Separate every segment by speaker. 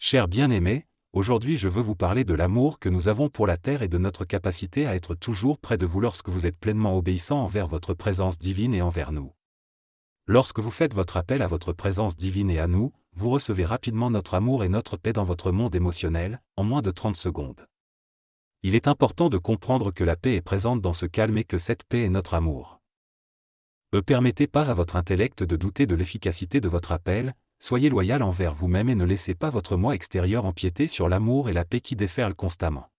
Speaker 1: Chers bien-aimés, aujourd'hui je veux vous parler de l'amour que nous avons pour la terre et de notre capacité à être toujours près de vous lorsque vous êtes pleinement obéissant envers votre présence divine et envers nous. Lorsque vous faites votre appel à votre présence divine et à nous, vous recevez rapidement notre amour et notre paix dans votre monde émotionnel, en moins de 30 secondes. Il est important de comprendre que la paix est présente dans ce calme et que cette paix est notre amour. Ne permettez pas à votre intellect de douter de l'efficacité de votre appel, soyez loyal envers vous-même et ne laissez pas votre moi extérieur empiéter sur l'amour et la paix qui déferlent constamment.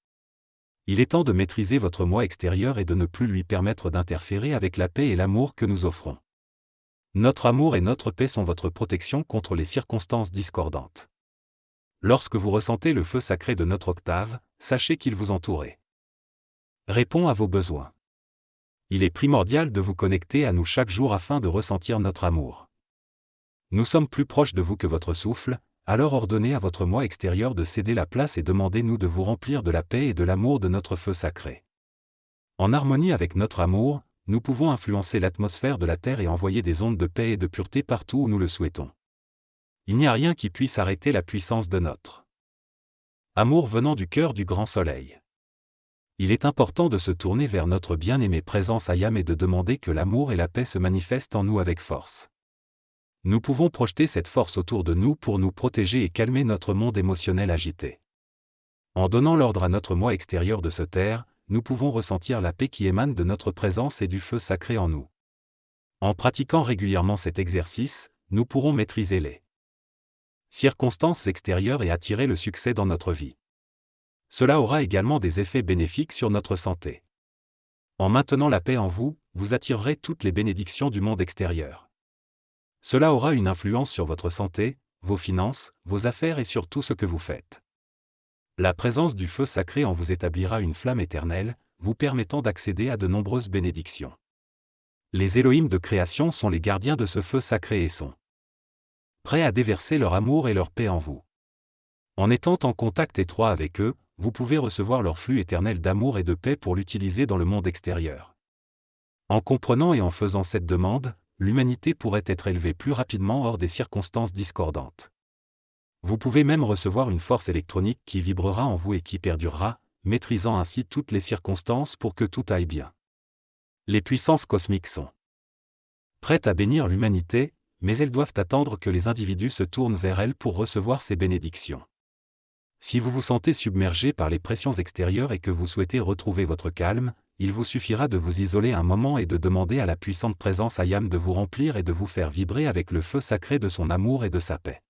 Speaker 1: Il est temps de maîtriser votre moi extérieur et de ne plus lui permettre d'interférer avec la paix et l'amour que nous offrons. Notre amour et notre paix sont votre protection contre les circonstances discordantes. Lorsque vous ressentez le feu sacré de notre octave, sachez qu'il vous entoure. Répond à vos besoins. Il est primordial de vous connecter à nous chaque jour afin de ressentir notre amour. Nous sommes plus proches de vous que votre souffle, alors ordonnez à votre moi extérieur de céder la place et demandez-nous de vous remplir de la paix et de l'amour de notre feu sacré. En harmonie avec notre amour, nous pouvons influencer l'atmosphère de la Terre et envoyer des ondes de paix et de pureté partout où nous le souhaitons. Il n'y a rien qui puisse arrêter la puissance de notre amour venant du cœur du grand soleil. Il est important de se tourner vers notre bien-aimée présence Ayam et de demander que l'amour et la paix se manifestent en nous avec force. Nous pouvons projeter cette force autour de nous pour nous protéger et calmer notre monde émotionnel agité. En donnant l'ordre à notre moi extérieur de se taire, nous pouvons ressentir la paix qui émane de notre présence et du feu sacré en nous. En pratiquant régulièrement cet exercice, nous pourrons maîtriser les circonstances extérieures et attirer le succès dans notre vie. Cela aura également des effets bénéfiques sur notre santé. En maintenant la paix en vous, vous attirerez toutes les bénédictions du monde extérieur. Cela aura une influence sur votre santé, vos finances, vos affaires et sur tout ce que vous faites. La présence du feu sacré en vous établira une flamme éternelle, vous permettant d'accéder à de nombreuses bénédictions. Les Elohim de création sont les gardiens de ce feu sacré et sont prêts à déverser leur amour et leur paix en vous. En étant en contact étroit avec eux, vous pouvez recevoir leur flux éternel d'amour et de paix pour l'utiliser dans le monde extérieur. En comprenant et en faisant cette demande, l'humanité pourrait être élevée plus rapidement hors des circonstances discordantes. Vous pouvez même recevoir une force électronique qui vibrera en vous et qui perdurera, maîtrisant ainsi toutes les circonstances pour que tout aille bien. Les puissances cosmiques sont prêtes à bénir l'humanité, mais elles doivent attendre que les individus se tournent vers elles pour recevoir ces bénédictions. Si vous vous sentez submergé par les pressions extérieures et que vous souhaitez retrouver votre calme, il vous suffira de vous isoler un moment et de demander à la puissante présence Ayam de vous remplir et de vous faire vibrer avec le feu sacré de son amour et de sa paix.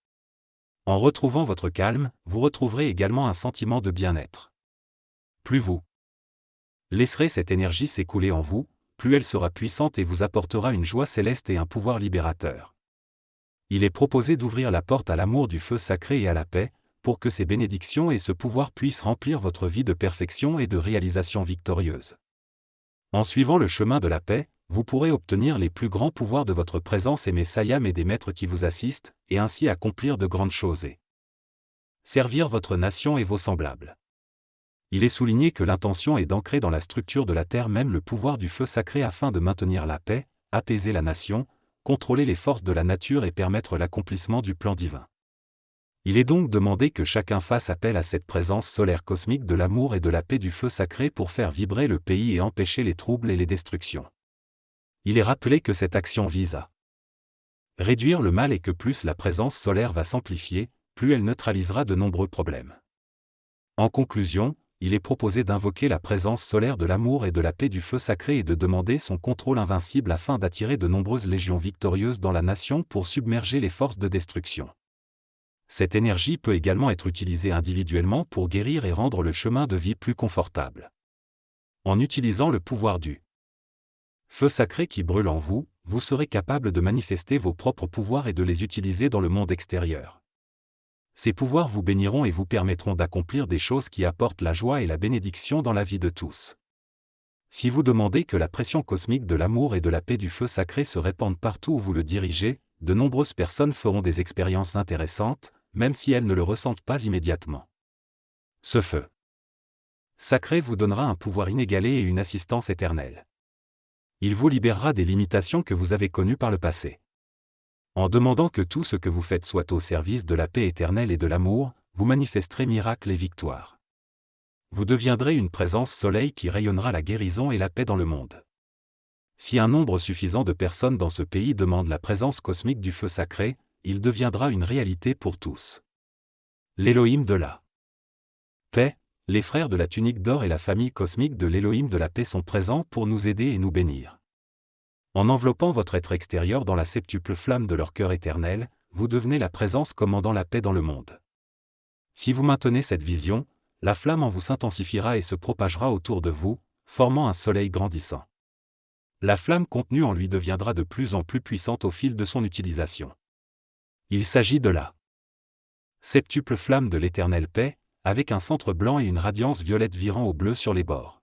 Speaker 1: En retrouvant votre calme, vous retrouverez également un sentiment de bien-être. Plus vous laisserez cette énergie s'écouler en vous, plus elle sera puissante et vous apportera une joie céleste et un pouvoir libérateur. Il est proposé d'ouvrir la porte à l'amour du feu sacré et à la paix, pour que ces bénédictions et ce pouvoir puissent remplir votre vie de perfection et de réalisation victorieuse. En suivant le chemin de la paix, vous pourrez obtenir les plus grands pouvoirs de votre présence aimée Sayam et des maîtres qui vous assistent, et ainsi accomplir de grandes choses et servir votre nation et vos semblables. Il est souligné que l'intention est d'ancrer dans la structure de la terre même le pouvoir du feu sacré afin de maintenir la paix, apaiser la nation, contrôler les forces de la nature et permettre l'accomplissement du plan divin. Il est donc demandé que chacun fasse appel à cette présence solaire cosmique de l'amour et de la paix du feu sacré pour faire vibrer le pays et empêcher les troubles et les destructions. Il est rappelé que cette action vise à réduire le mal et que plus la présence solaire va s'amplifier, plus elle neutralisera de nombreux problèmes. En conclusion, il est proposé d'invoquer la présence solaire de l'amour et de la paix du feu sacré et de demander son contrôle invincible afin d'attirer de nombreuses légions victorieuses dans la nation pour submerger les forces de destruction. Cette énergie peut également être utilisée individuellement pour guérir et rendre le chemin de vie plus confortable. En utilisant le pouvoir du feu sacré qui brûle en vous, vous serez capable de manifester vos propres pouvoirs et de les utiliser dans le monde extérieur. Ces pouvoirs vous béniront et vous permettront d'accomplir des choses qui apportent la joie et la bénédiction dans la vie de tous. Si vous demandez que la pression cosmique de l'amour et de la paix du feu sacré se répande partout où vous le dirigez, de nombreuses personnes feront des expériences intéressantes, même si elles ne le ressentent pas immédiatement. Ce feu sacré vous donnera un pouvoir inégalé et une assistance éternelle. Il vous libérera des limitations que vous avez connues par le passé. En demandant que tout ce que vous faites soit au service de la paix éternelle et de l'amour, vous manifesterez miracles et victoires. Vous deviendrez une présence soleil qui rayonnera la guérison et la paix dans le monde. Si un nombre suffisant de personnes dans ce pays demandent la présence cosmique du feu sacré, il deviendra une réalité pour tous. L'Élohim de la paix, les frères de la tunique d'or et la famille cosmique de l'Élohim de la paix sont présents pour nous aider et nous bénir. En enveloppant votre être extérieur dans la septuple flamme de leur cœur éternel, vous devenez la présence commandant la paix dans le monde. Si vous maintenez cette vision, la flamme en vous s'intensifiera et se propagera autour de vous, formant un soleil grandissant. La flamme contenue en lui deviendra de plus en plus puissante au fil de son utilisation. Il s'agit de la septuple flamme de l'éternelle paix, avec un centre blanc et une radiance violette virant au bleu sur les bords.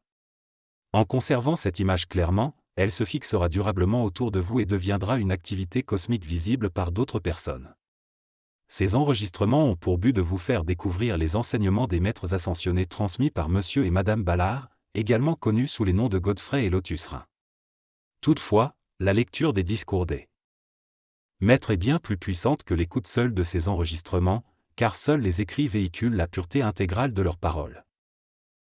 Speaker 1: En conservant cette image clairement, elle se fixera durablement autour de vous et deviendra une activité cosmique visible par d'autres personnes. Ces enregistrements ont pour but de vous faire découvrir les enseignements des maîtres ascensionnés transmis par Monsieur et Madame Ballard, également connus sous les noms de Godfrey et Lotus Rein. Toutefois, la lecture des discours des maîtres est bien plus puissante que l'écoute seule de ces enregistrements, car seuls les écrits véhiculent la pureté intégrale de leurs paroles.